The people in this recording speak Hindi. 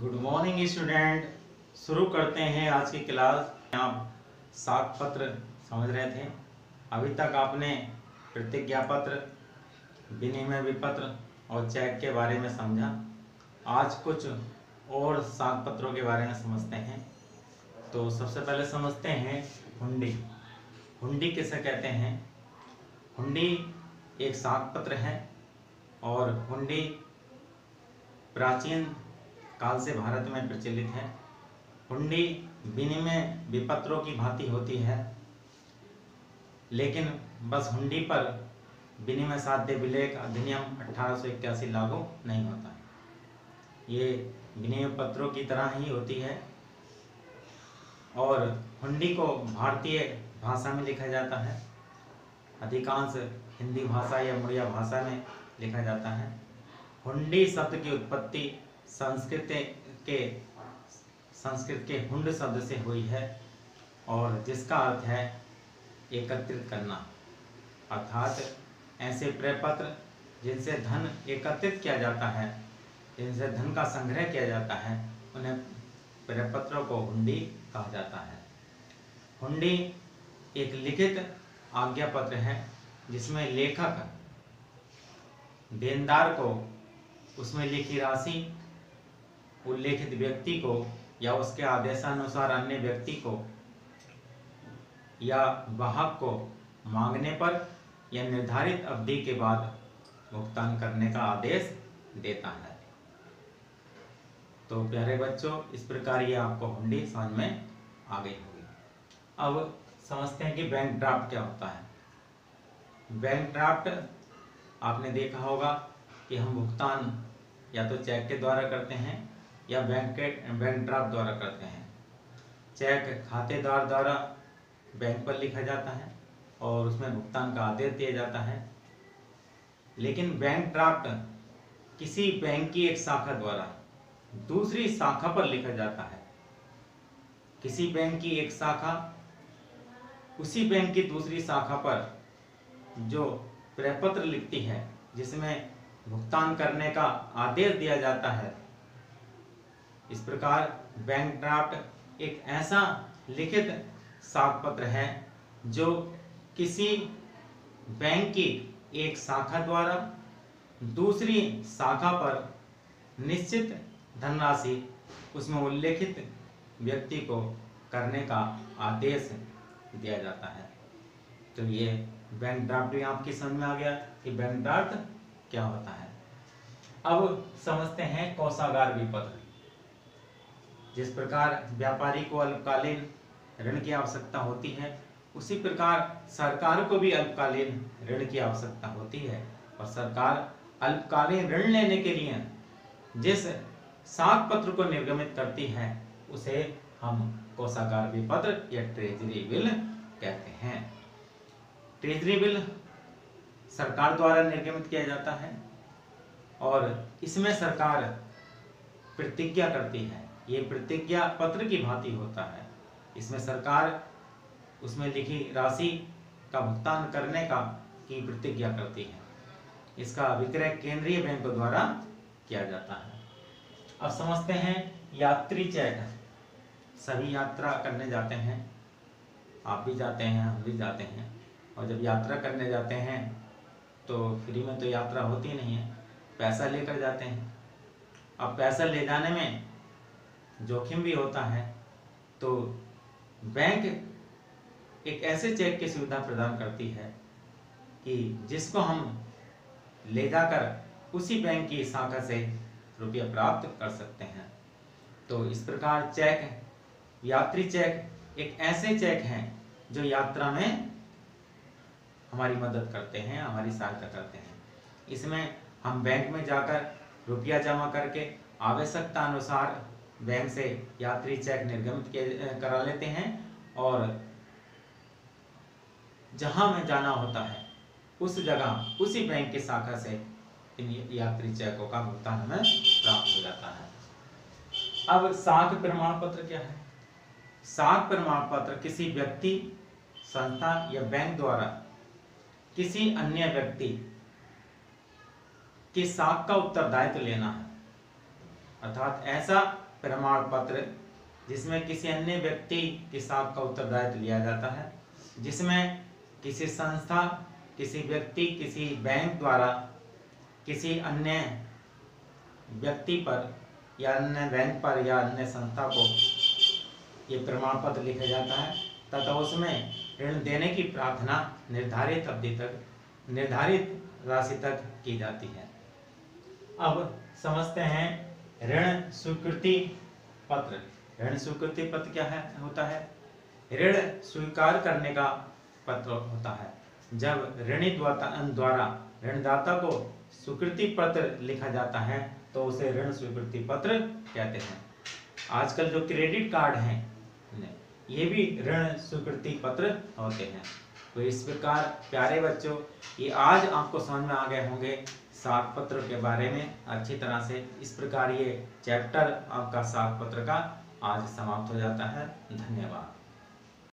Good morning student. शुरू करते हैं आज की क्लास। आप साख पत्र समझ रहे थे। अभी तक आपने प्रतिज्ञा पत्र, विनिमय विपत्र और चेक के बारे में समझा। आज कुछ और साख पत्रों के बारे में समझते हैं। तो सबसे पहले समझते हैं हुंडी। हुंडी किसे कहते हैं? हुंडी एक साख पत्र है और हुंडी प्राचीन काल से भारत में प्रचलित है। हुंडी विनिमय विपत्रों की भांति होती है, लेकिन बस हुंडी पर विनिमय साध्य विलेख अधिनियम 1881 लागू नहीं होता। ये विनिमय पत्रों की तरह ही होती है और हुंडी को भारतीय भाषा में लिखा जाता है। अधिकांश हिंदी भाषा या मुड़िया भाषा में लिखा जाता है। हुंडी शब्द की उत्पत्ति संस्कृत के हुंड शब्द से हुई है और जिसका अर्थ है एकत्रित करना, अर्थात ऐसे प्रपत्र जिनसे धन एकत्रित किया जाता है, जिनसे धन का संग्रह किया जाता है, उन्हें प्रपत्रों को हुंडी कहा जाता है। हुंडी एक लिखित आज्ञा पत्र है जिसमें लेखक देनदार को उसमें लिखी राशि उल्लेखित व्यक्ति को या उसके आदेशानुसार अन्य व्यक्ति को या वाहक को मांगने पर या निर्धारित अवधि के बाद भुगतान करने का आदेश देता है। तो प्यारे बच्चों, इस प्रकार ये आपको हुंडी समझ में आ गई होगी। अब समझते हैं कि बैंक ड्राफ्ट क्या होता है। बैंक ड्राफ्ट आपने देखा होगा कि हम भुगतान या तो चेक के द्वारा करते हैं या बैंक ड्राफ्ट द्वारा करते हैं। चेक खातेदार द्वारा बैंक पर लिखा जाता है और उसमें भुगतान का आदेश दिया जाता है, लेकिन बैंक ड्राफ्ट किसी बैंक की एक शाखा द्वारा दूसरी शाखा पर लिखा जाता है। किसी बैंक की एक शाखा उसी बैंक की दूसरी शाखा पर जो प्रपत्र लिखती है, जिसमें भुगतान करने का आदेश दिया जाता है। इस प्रकार बैंक ड्राफ्ट एक ऐसा लिखित साख पत्र है जो किसी बैंक की एक शाखा द्वारा दूसरी शाखा पर निश्चित धनराशि उसमें उल्लेखित व्यक्ति को करने का आदेश दिया जाता है। तो ये बैंक ड्राफ्ट भी आपकी समझ में आ गया कि बैंक ड्राफ्ट क्या होता है। अब समझते हैं कोषागार विपत्र। जिस प्रकार व्यापारी को अल्पकालीन ऋण की आवश्यकता होती है, उसी प्रकार सरकार को भी अल्पकालीन ऋण की आवश्यकता होती है और सरकार अल्पकालीन ऋण लेने के लिए जिस साख पत्र को निर्गमित करती है उसे हम कोषागार विपत्र या ट्रेजरी बिल कहते हैं। ट्रेजरी बिल सरकार द्वारा निर्गमित किया जाता है और इसमें सरकार प्रतिज्ञा करती है। ये प्रतिज्ञा पत्र की भांति होता है। इसमें सरकार उसमें लिखी राशि का भुगतान करने की प्रतिज्ञा करती है। इसका विक्रय केंद्रीय बैंकों द्वारा किया जाता है। अब समझते हैं यात्री चेक। सभी यात्रा करने जाते हैं, आप भी जाते हैं, हम भी जाते हैं, और जब यात्रा करने जाते हैं तो फ्री में तो यात्रा होती नहीं है, पैसा लेकर जाते हैं। अब पैसा ले जाने में जोखिम भी होता है, तो बैंक एक ऐसे चेक की सुविधा प्रदान करती है कि जिसको हम ले जाकर उसी बैंक की शाखा से रुपया प्राप्त कर सकते हैं। तो इस प्रकार चेक, यात्री चेक एक ऐसे चेक हैं जो यात्रा में हमारी मदद करते हैं, हमारी सहायता करते हैं। इसमें हम बैंक में जाकर रुपया जमा करके आवश्यकता अनुसार बैंक से यात्री चेक निर्गमित करा लेते हैं और जहां हमें जाना होता है उस जगह उसी बैंक की शाखा से इन यात्री चेकों का भुगतान हमें प्राप्त हो जाता है। अब साख प्रमाण पत्र क्या है? साख प्रमाण पत्र किसी व्यक्ति, संस्था या बैंक द्वारा किसी अन्य व्यक्ति की साख का उत्तरदायित्व लेना है। अर्थात ऐसा प्रमाण पत्र जिसमें किसी अन्य व्यक्ति के साथ का उत्तरदायित्व लिया जाता है, जिसमें किसी संस्था, किसी व्यक्ति, किसी बैंक द्वारा किसी अन्य व्यक्ति पर या अन्य बैंक पर या अन्य संस्था को ये प्रमाण पत्र लिखा जाता है तथा उसमें ऋण देने की प्रार्थना निर्धारित अवधि तक, निर्धारित राशि तक की जाती है। अब समझते हैं ऋण स्वीकृति पत्र। ऋण स्वीकृति पत्र क्या है होता है? ऋण स्वीकार करने का पत्र होता है। जब ऋणी द्वारा ऋणदाता को स्वीकृति पत्र लिखा जाता है तो उसे ऋण स्वीकृति पत्र कहते हैं। आजकल जो क्रेडिट कार्ड हैं ये भी ऋण स्वीकृति पत्र होते हैं। तो इस प्रकार प्यारे बच्चों, ये आज आपको समझ में आ गए होंगे 7 पत्र के बारे में अच्छी तरह से। इस प्रकार ये चैप्टर आपका 7 पत्र का आज समाप्त हो जाता है। धन्यवाद।